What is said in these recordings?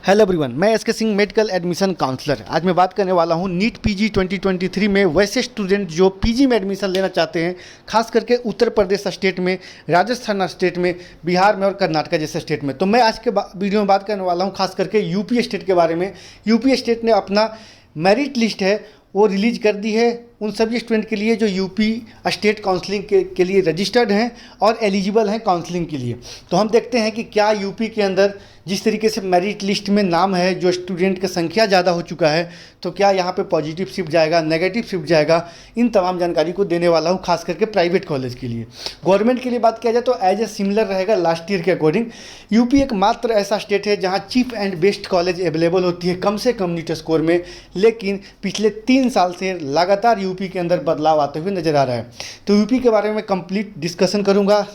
Hello everyone, मैं S के Singh medical admission counsellor. आज मैं बात करने वाला हूँ नीट पीजी 2023 में वैसे स्टूडेंट जो पीजी में एडमिशन लेना चाहते हैं, खास करके उत्तर प्रदेश स्टेट में, राजस्थान स्टेट में, बिहार में और कर्नाटका जैसे स्टेट में। तो मैं आज के वीडियो में बात करने वाला हूँ खास करके यूपी स्टेट के बारे में। यूपी स्टेट ने अपना मेरिट लिस्ट है वो रिलीज कर दी है उन सभी स्टूडेंट के लिए जो यूपी स्टेट काउंसलिंग के लिए रजिस्टर्ड हैं और एलिजिबल हैं काउंसलिंग के लिए। तो हम देखते हैं कि क्या यूपी के अंदर जिस तरीके से मेरिट लिस्ट में नाम है, जो स्टूडेंट की संख्या ज़्यादा हो चुका है, तो क्या यहाँ पे पॉजिटिव शिफ्ट जाएगा, नेगेटिव शिफ्ट जाएगा। इन तमाम जानकारी को देने वाला हूँ खास करके प्राइवेट कॉलेज के लिए। गवर्नमेंट के लिए बात किया जाए तो एज ए सिमिलर रहेगा लास्ट ईयर के अकॉर्डिंग। यूपी एक मात्र ऐसा स्टेट है जहाँ cheap and best college available होती है कम से कम नीट स्कोर में, लेकिन पिछले 3 साल से लगातार यूपी के अंदर बदलाव आते हुए नज़र आ रहा है। तो यूपी के बारे में कंप्लीट डिस्कशन करूँगा,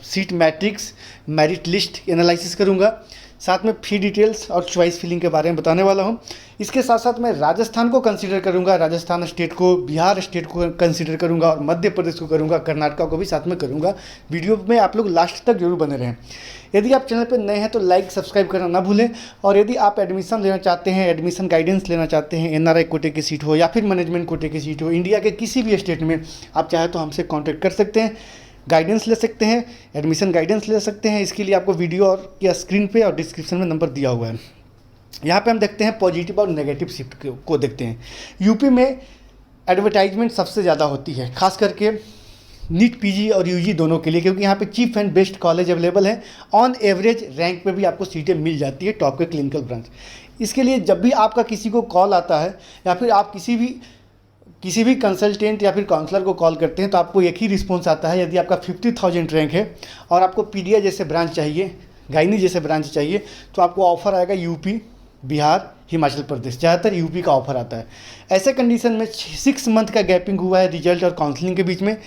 seat matrix, merit list analysis करूँगा, साथ में फी डिटेल्स और चॉइस फिलिंग के बारे में बताने वाला हूँ। इसके साथ साथ मैं राजस्थान को कंसीडर करूँगा, राजस्थान स्टेट को, बिहार स्टेट को कंसीडर करूँगा और मध्य प्रदेश को करूँगा, कर्नाटका को भी साथ में करूँगा। वीडियो में आप लोग लास्ट तक जरूर बने रहें। यदि आप चैनल पर नए हैं तो लाइक सब्सक्राइब करना ना भूलें। और यदि आप एडमिशन लेना चाहते हैं, एडमिशन गाइडेंस लेना चाहते हैं, एनआरआई कोटे की सीट हो या फिर मैनेजमेंट कोटे की सीट हो, इंडिया के किसी भी स्टेट में आप चाहे तो हमसे कॉन्टैक्ट कर सकते हैं, गाइडेंस ले सकते हैं, एडमिशन गाइडेंस ले सकते हैं। इसके लिए आपको वीडियो और या स्क्रीन पे और डिस्क्रिप्शन में नंबर दिया हुआ है। यहाँ पे हम देखते हैं पॉजिटिव और नेगेटिव शिफ्ट को देखते हैं। यूपी में एडवर्टाइजमेंट सबसे ज़्यादा होती है, खास करके नीट पीजी और यूजी दोनों के लिए, क्योंकि यहाँ पे cheap and best college available है। ऑन एवरेज रैंक पे भी आपको सीटें मिल जाती है टॉप के क्लिनिकल ब्रांच। इसके लिए जब भी आपका किसी को कॉल आता है या फिर आप किसी भी कंसल्टेंट या फिर काउंसलर को कॉल करते हैं तो आपको एक ही रिस्पॉन्स आता है। यदि आपका 50,000 रैंक है और आपको पीडीआ जैसे ब्रांच चाहिए, गायनी जैसे ब्रांच चाहिए, तो आपको ऑफ़र आएगा यूपी, बिहार, हिमाचल प्रदेश। ज़्यादातर यूपी का ऑफ़र आता है। ऐसे कंडीशन में 6 मंथ का गैपिंग हुआ है रिजल्ट और काउंसलिंग के बीच में।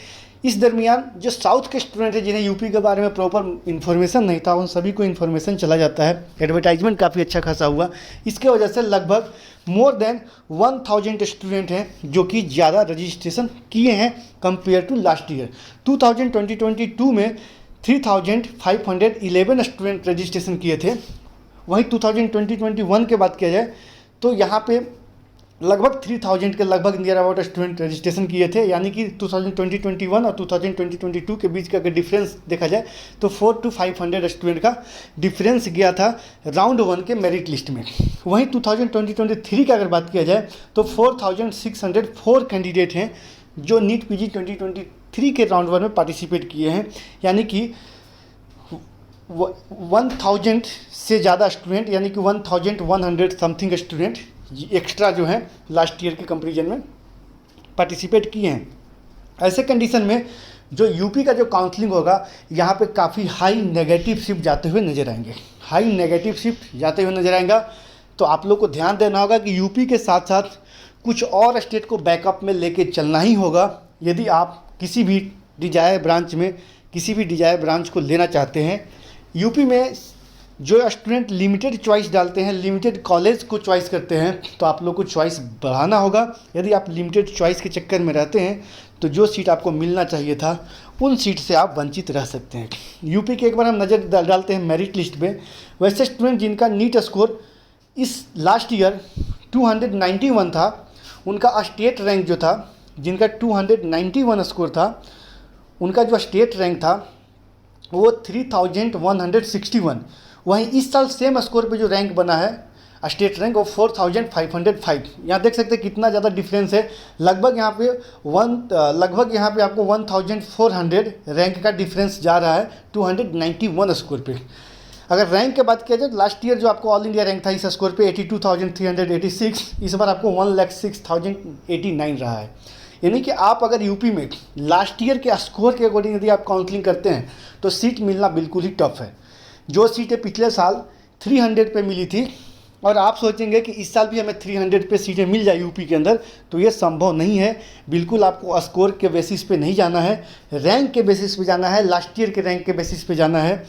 इस दरमियान जो साउथ के स्टूडेंट हैं जिन्हें यूपी के बारे में प्रॉपर इन्फॉर्मेशन नहीं था, उन सभी को इन्फॉर्मेशन चला जाता है। एडवर्टाइजमेंट काफ़ी अच्छा खासा हुआ। इसके वजह से लगभग मोर देन 1000 स्टूडेंट हैं जो कि ज़्यादा रजिस्ट्रेशन किए हैं कंपेयर टू लास्ट ईयर। 2022 में 3511 स्टूडेंट रजिस्ट्रेशन किए थे। वहीं 2021 के बात किया जाए तो यहाँ पे लगभग 3000 के लगभग नियर अबाउट स्टूडेंट रजिस्ट्रेशन किए थे। यानी कि 2021 और 2022 के बीच का अगर डिफरेंस देखा जाए तो 400 to 500 स्टूडेंट का डिफरेंस गया था राउंड 1 के मेरिट लिस्ट में। वहीं 2023 का अगर बात किया जाए तो 4604 कैंडिडेट हैं जो नीट पीजी 2023 के राउंड 1 में पार्टिसिपेट किए हैं। यानी कि 1000 से ज़्यादा स्टूडेंट, यानी कि 1100 समथिंग स्टूडेंट एक्स्ट्रा जो हैं लास्ट ईयर के कंपैरिजन में पार्टिसिपेट किए हैं। ऐसे कंडीशन में जो यूपी का जो काउंसलिंग होगा, यहाँ पे काफ़ी हाई नेगेटिव शिफ्ट जाते हुए नजर आएंगे। हाई नेगेटिव शिफ्ट जाते हुए नजर आएगा। तो आप लोग को ध्यान देना होगा कि यूपी के साथ साथ कुछ और स्टेट को बैकअप में लेके चलना ही होगा। यदि आप किसी भी डिजायर ब्रांच को लेना चाहते हैं। यूपी में जो स्टूडेंट लिमिटेड चॉइस डालते हैं, लिमिटेड कॉलेज को चॉइस करते हैं, तो आप लोग को चॉइस बढ़ाना होगा। यदि आप लिमिटेड चॉइस के चक्कर में रहते हैं तो जो सीट आपको मिलना चाहिए था उन सीट से आप वंचित रह सकते हैं। यूपी के एक बार हम नज़र डालते हैं मेरिट लिस्ट पे। वैसे स्टूडेंट जिनका नीट स्कोर इस लास्ट ईयर 291 था, उनका स्टेट रैंक जो था, जिनका 291 स्कोर था, उनका जो स्टेट रैंक था वो 3161। वहीं इस साल सेम स्कोर पे जो रैंक बना है स्टेट रैंक, वो 4505। यहाँ देख सकते हैं कितना ज़्यादा डिफरेंस है। लगभग यहाँ पे आपको 1400 रैंक का डिफरेंस जा रहा है 291 स्कोर पे। अगर रैंक की बात किया जाए तो लास्ट ईयर जो आपको ऑल इंडिया रैंक था इस स्कोर पे 82,386, इस बार आपको 1,06,089 रहा है। यानी कि आप अगर यूपी में लास्ट ईयर के स्कोर के अकॉर्डिंग यदि आप काउंसलिंग करते हैं तो सीट मिलना बिल्कुल ही टफ है। जो सीटें पिछले साल 300 पे मिली थी और आप सोचेंगे कि इस साल भी हमें 300 पे सीटें मिल जाए यूपी के अंदर, तो ये संभव नहीं है। बिल्कुल आपको स्कोर के बेसिस पे नहीं जाना है, रैंक के बेसिस पे जाना है, लास्ट ईयर के रैंक के बेसिस पे जाना है।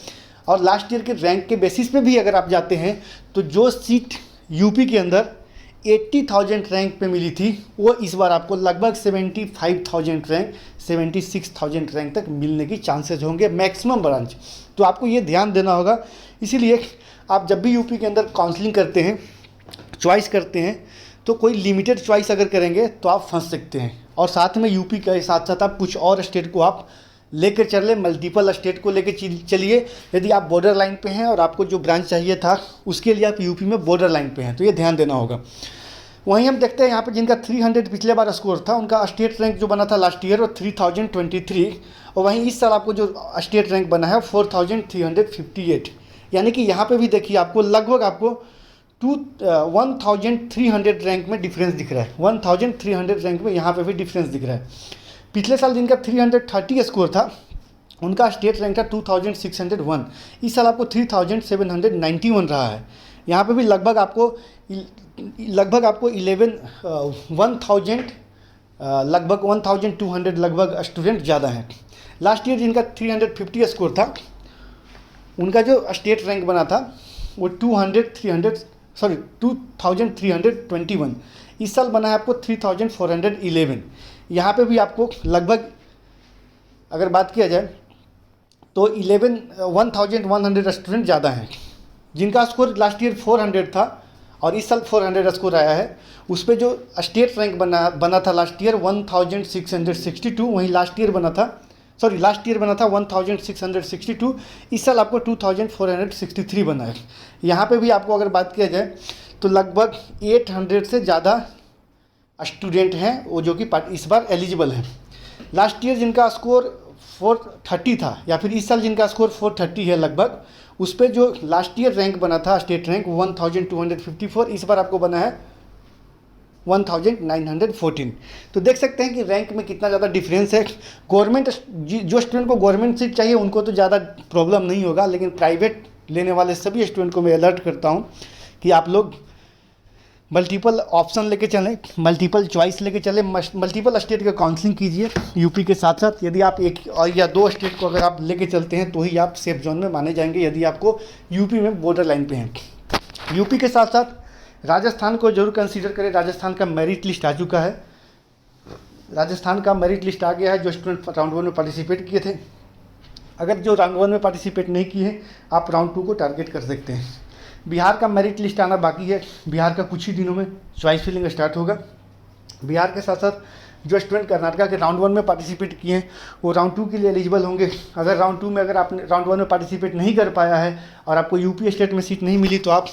और लास्ट ईयर के रैंक के बेसिस पे भी अगर आप जाते हैं तो जो सीट यूपी के अंदर 80,000 रैंक पे मिली थी, वो इस बार आपको लगभग 75,000 रैंक, 76,000 रैंक तक मिलने की चांसेस होंगे मैक्सिमम ब्रांच। तो आपको ये ध्यान देना होगा। इसीलिए आप जब भी यूपी के अंदर काउंसलिंग करते हैं, चॉइस करते हैं, तो कोई लिमिटेड चॉइस अगर करेंगे तो आप फंस सकते हैं। और साथ में यूपी के साथ साथ आप कुछ और स्टेट को आप लेकर चले, मल्टीपल स्टेट को लेकर चलिए। यदि आप बॉर्डर लाइन पे हैं और आपको जो ब्रांच चाहिए था उसके लिए आप यूपी में बॉर्डर लाइन पे हैं, तो ये ध्यान देना होगा। वहीं हम देखते हैं यहाँ पे जिनका 300 पिछले बार स्कोर था, उनका स्टेट रैंक जो बना था लास्ट ईयर वो 3023, और वहीं इस साल आपको जो स्टेट रैंक बना है 4358। यानी कि यहाँ पे भी देखिए आपको लगभग आपको 1300 रैंक में डिफरेंस दिख रहा है। 1300 रैंक में यहाँ पे भी डिफरेंस दिख रहा है। पिछले साल जिनका 330 स्कोर था उनका स्टेट रैंक था 2601, इस साल आपको 3791 रहा है। यहाँ पे भी लगभग आपको 1200 लगभग स्टूडेंट ज़्यादा हैं। लास्ट ईयर जिनका 350 स्कोर था उनका जो स्टेट रैंक बना था वो 2321, इस साल बना है आपको 3411। यहाँ पे भी आपको लगभग अगर बात किया जाए तो 1100 स्टूडेंट ज़्यादा हैं। जिनका स्कोर लास्ट ईयर 400 था और इस साल 400 स्कोर आया है, उस पर जो स्टेट रैंक बना था लास्ट ईयर 1662, वहीं लास्ट ईयर बना था 1662, इस साल आपको 2463 बना है। यहाँ पे भी आपको अगर बात किया जाए तो लगभग 800 से ज़्यादा स्टूडेंट हैं वो जो कि इस बार एलिजिबल हैं। लास्ट ईयर जिनका स्कोर 430 था या फिर इस साल जिनका स्कोर 430 है लगभग, उस पर जो लास्ट ईयर रैंक बना था स्टेट रैंक 1254, इस बार आपको बना है 1914। तो देख सकते हैं कि रैंक में कितना ज़्यादा डिफरेंस है। गवर्नमेंट जो स्टूडेंट को गवर्नमेंट सीट चाहिए उनको तो ज़्यादा प्रॉब्लम नहीं होगा, लेकिन प्राइवेट लेने वाले सभी स्टूडेंट को मैं अलर्ट करता हूँ कि आप लोग मल्टीपल ऑप्शन लेके चलें, मल्टीपल चॉइस लेके चलें, मल्टीपल स्टेट का काउंसलिंग कीजिए यूपी के साथ साथ। यदि आप एक और या दो स्टेट को अगर आप लेके चलते हैं तो ही आप सेफ जोन में माने जाएंगे, यदि आपको यूपी में बॉर्डर लाइन पे हैं। यूपी के साथ साथ राजस्थान को जरूर कंसीडर करें। राजस्थान का मेरिट लिस्ट आ चुका है, राजस्थान का मेरिट लिस्ट आ गया है जो स्टूडेंट राउंड 1 में पार्टिसिपेट किए थे। अगर जो राउंड 1 में पार्टिसिपेट नहीं किए हैं आप राउंड 2 को टारगेट कर सकते हैं। बिहार का मेरिट लिस्ट आना बाकी है, बिहार का कुछ ही दिनों में चॉइस फिलिंग स्टार्ट होगा। बिहार के साथ साथ जो स्टूडेंट कर्नाटका के राउंड 1 में पार्टिसिपेट किए हैं वो राउंड 2 के लिए एलिजिबल होंगे। अगर राउंड 2 में अगर आपने राउंड 1 में पार्टिसिपेट नहीं कर पाया है और आपको यूपी स्टेट में सीट नहीं मिली तो आप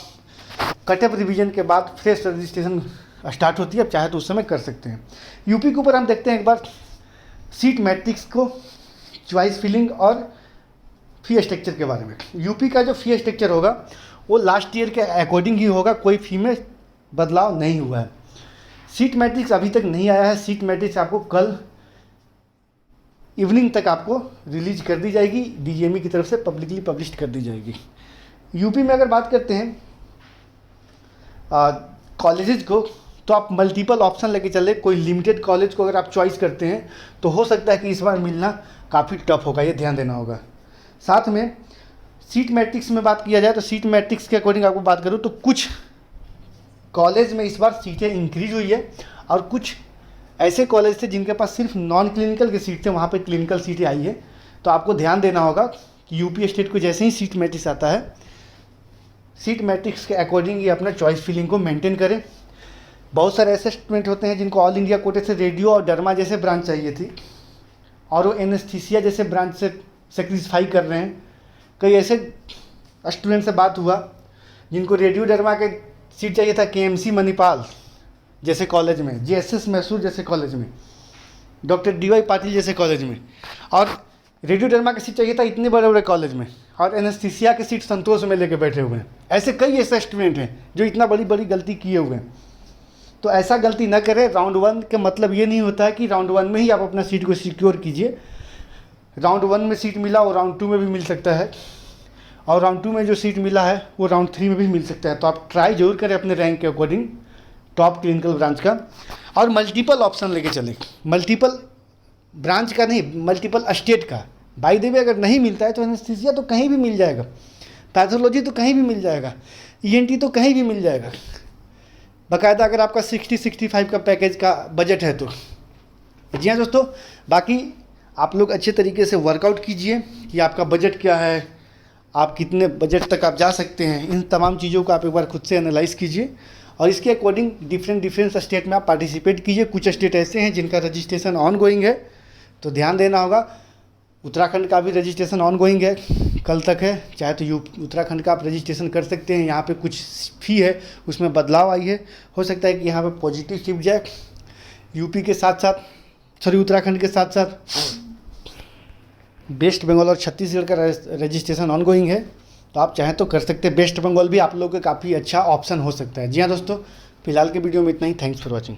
कटअप रिवीजन के बाद फ्रेश रजिस्ट्रेशन स्टार्ट होती है, आप चाहे तो उस समय कर सकते हैं। यूपी के ऊपर हम देखते हैं एक बार सीट मैट्रिक्स को, चॉइस फिलिंग और फी स्ट्रक्चर के बारे में। यूपी का जो फी स्ट्रक्चर होगा वो लास्ट ईयर के अकॉर्डिंग ही होगा, कोई फी में बदलाव नहीं हुआ है। सीट मैट्रिक्स अभी तक नहीं आया है, सीट मैट्रिक्स आपको कल इवनिंग तक आपको रिलीज कर दी जाएगी, डीजीएमई की तरफ से पब्लिकली पब्लिश कर दी जाएगी। यूपी में अगर बात करते हैं कॉलेजेस को, तो आप मल्टीपल ऑप्शन लेके चले। कोई लिमिटेड कॉलेज को अगर आप चॉइस करते हैं तो हो सकता है कि इस बार मिलना काफ़ी टफ होगा, ये ध्यान देना होगा। साथ में सीट मैट्रिक्स में बात किया जाए तो सीट मैट्रिक्स के अकॉर्डिंग आपको बात करूँ तो कुछ कॉलेज में इस बार सीटें इंक्रीज हुई है और कुछ ऐसे कॉलेज थे जिनके पास सिर्फ नॉन क्लिनिकल की सीट थे, वहाँ पे क्लिनिकल सीटें आई है। तो आपको ध्यान देना होगा कि यूपी स्टेट को जैसे ही सीट मैट्रिक्स आता है, सीट मैट्रिक्स के अकॉर्डिंग ही अपना चॉइस फिलिंग को मेंटेन करें। बहुत सारे ऐसे स्टूडेंट होते हैं जिनको ऑल इंडिया कोटे से रेडियो और डर्मा जैसे ब्रांच चाहिए थी और वो एनेस्थीसिया जैसे ब्रांच से सेक्रीफाई कर रहे हैं। कई ऐसे स्टूडेंट से बात हुआ जिनको रेडियो डर्मा के सीट चाहिए था केएमसी मणिपाल जैसे कॉलेज में, जेएसएस मैसूर जैसे कॉलेज में, डॉक्टर डीवाई पाटिल जैसे कॉलेज में, और रेडियो डर्मा की सीट चाहिए था इतने बड़े बड़े कॉलेज में, और एनेस्थीसिया की सीट संतोष में लेके बैठे हुए हैं। ऐसे कई ऐसे स्टूडेंट हैं जो इतना बड़ी बड़ी गलती किए हुए हैं। तो ऐसा गलती न करें। राउंड 1 का मतलब ये नहीं होता है कि राउंड 1 में ही आप अपना सीट को सिक्योर कीजिए। राउंड 1 में सीट मिला वो राउंड 2 में भी मिल सकता है, और राउंड 2 में जो सीट मिला है वो राउंड 3 में भी मिल सकता है। तो आप ट्राई जरूर करें अपने रैंक के अकॉर्डिंग टॉप क्लिनिकल ब्रांच का, और मल्टीपल ऑप्शन लेके चलें। मल्टीपल ब्रांच का नहीं, मल्टीपल स्टेट का। बाय द वे अगर नहीं मिलता है तो एनेस्थीसिया तो कहीं भी मिल जाएगा, पैथोलॉजी तो कहीं भी मिल जाएगा, ईएनटी तो कहीं भी मिल जाएगा। बाकायदा अगर आपका 60-65 का पैकेज का बजट है तो। जी हाँ दोस्तों, बाकी आप लोग अच्छे तरीके से वर्कआउट कीजिए कि आपका बजट क्या है आप कितने बजट तक आप जा सकते हैं, इन तमाम चीज़ों को आप एक बार खुद से एनालाइज़ कीजिए और इसके अकॉर्डिंग डिफरेंट स्टेट में आप पार्टिसिपेट कीजिए। कुछ स्टेट ऐसे हैं जिनका रजिस्ट्रेशन ऑन गोइंग है, तो ध्यान देना होगा। उत्तराखंड का भी रजिस्ट्रेशन ऑन गोइंग है, कल तक है। चाहे तो उत्तराखंड का आप रजिस्ट्रेशन कर सकते हैं। यहाँ पे कुछ फ़ी है उसमें बदलाव आई है, हो सकता है कि यहाँ पे पॉजिटिव शिफ्ट जाए। यूपी के साथ साथ उत्तराखंड के साथ साथ वेस्ट बंगाल और छत्तीसगढ़ का रजिस्ट्रेशन ऑन गोइंग है, तो आप चाहें तो कर सकते हैं। वेस्ट बंगाल भी आप लोगों का काफ़ी अच्छा ऑप्शन हो सकता है। जी हाँ दोस्तों, फिलहाल के वीडियो में इतना ही। Thanks for watching.